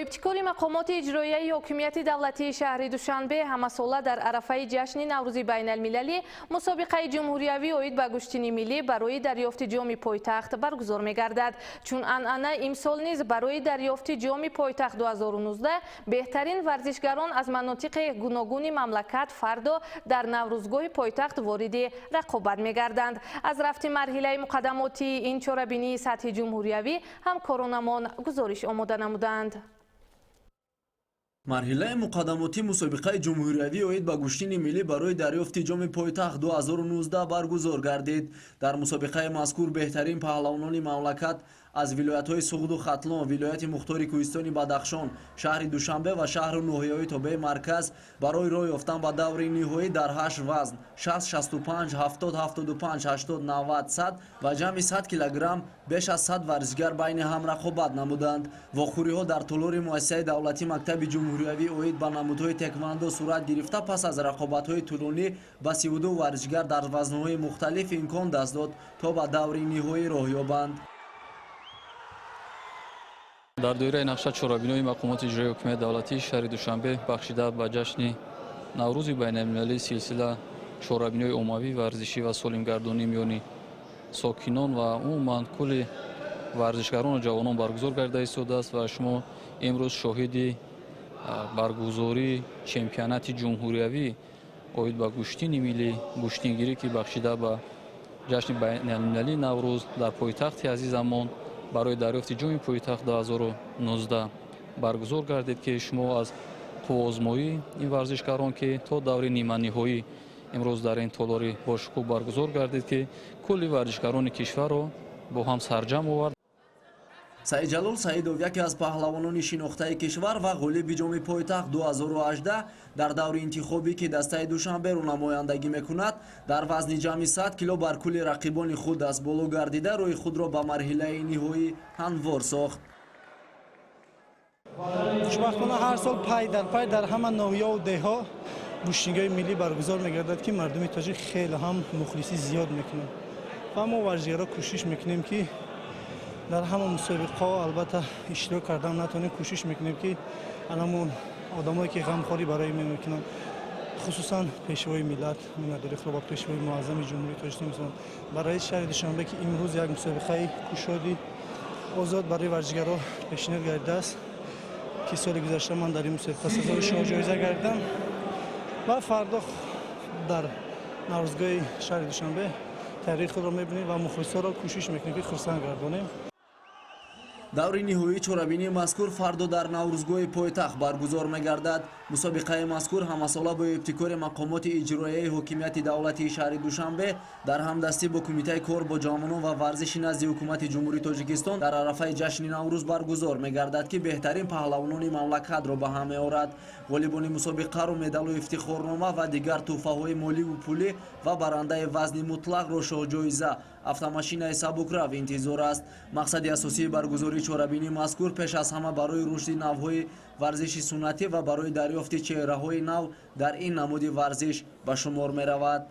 با ابتکار مقامات اجرایی حاکمیت دولتی شهر دوشنبه همساله در عرفه جشن نوروز بین المللی مسابقه جمهوریوی اوید به گشتین ملی برای دریافت جام پایتخت برگزار می‌گردد. چون انعنه امسال نیز برای دریافت جام پایتخت 2019 بهترین ورزشگران از مناطق گوناگون مملکت فردا در نوروزگاه پایتخت وارد رقابت می‌گردند. از رفت مرحله مقدماتی این چاره‌بینی سطح جمهوریوی همکارانمان گزارش آماده نمودند. مرحله مقدماتی مسابقه جمهوریوی اوید به گشتین ملی برای دریافت جام پایتخت 2019 برگزار گردید. در مسابقه مذکور بهترین پهلوانان مملکت از ولایت‌های سوغد و ختلان، ولایت مختار کوهستان بدخشان، شهر دوشنبه و شهر نوحیه‌های تابع مرکز برای راه یافتن به دور نهایی در 8 وزن 60 65 70 75 80 90 100 و جمع 100 کیلوگرم بیش از 100 ورزشگر بین هم رقابت نمودند. واخوری‌ها در طولور مؤسسه دولتی مکتب جمهوریوی اوید با نمودهای تکواندو صورت گرفته پس از رقابت‌های طولانی با 32 ورزشگر در وزن‌های مختلف امکان دست داد تا به دور نهایی راه یابند. در دوره نقشه چاره‌بینی مقامات اجرایی حکومت دولتی شهر دوشنبه بخشیده به جشن نوروز بین المللی سلسله چاره‌بینی عمومی ورزشی و سالمگردانی میان ساکنان و عموما کل ورزشکاران و جوانان برگزار گردیده است و شما امروز شاهد برگزاری چمپیونات جمهوریوی اوید به گشتین ملی گشتینگیری که بخشیده به جشن بین المللی نوروز در پایتخت عزیزمان برای دریافت جام پایتخت 2019 برگزار گردید که شما از آزمایی این ورزشکاران که تا دور نیمه نهایی امروز در این طولاری باشکوه برگزار گردید که کلی ورزشکاران کشور را با هم سرجم آورد. سعید جلال سعیدов یکی از پهلوانان شناخته کشور و غالب جام پایتخت 2018 در دور انتخابی که دسته دوشنبه رو نمایندگی میکند در وزن جمعی 100 کیلو بر کل رقیبان خود از بالا گردیده روی خود را به مرحله نهایی هموار ساخت. خوشبختانه هر سال پای در همه ناحیه‌ها و ده‌ها گشتینگی ملی برگزار می‌گردد که مردم تاجیک خیلی هم مخلصی زیاد میکنند و ما ورزشگرا کوشش میکنیم که در همه مسابقه‌ها البته اشتراک کردن نتونیم کوشش میکنیم که الان آدمایی که غمخواری برای ما میکنن خصوصا پیشوای ملت مدیر خلوبات پیشوای معظم جمهوری تاجیکستان مثلا برای شهر دوشنبه که امروز یک مسابقه کشادی آزاد برای ورزشگرا پیشنهاد گردیده است که سال گذشته من در این مسابقه سزای شاه جایزه گرفتم و فردا در نوروزگاه شهر دوشنبه تاریخ را میبینیم و مخلصا را کوشش میکنیم که خرسند گردانیم. دور نهایی چاره‌بینی مذکور فردا در نوروزگاه پایتخت برگزار می‌گردد. مسابقه مذکور همساله با ابتکار مقامات اجرایی حاکمیت دولتی شهر دوشنبه در همدستی با کمیته کار با جوانان و ورزش نزد حکومت جمهوری تاجیکستان در عرفه جشن نوروز برگزار می‌گردد که بهترین پهلوانان مملکت را به هم می‌آورد. غالبان مسابقه را مدال و افتخارنامه و دیگر تحفه‌های مالی و پولی و برنده وزن مطلق را شاه جایزه автомашина сабукрав интизор аст. мақсади асосии баргузории чорабинӣ мазкур пеш аз ҳама барои рушди навъҳои варзиши суннатӣ ва барои дарёфти чеҳраҳои нав дар ин намуди варзиш ба шумор меравад.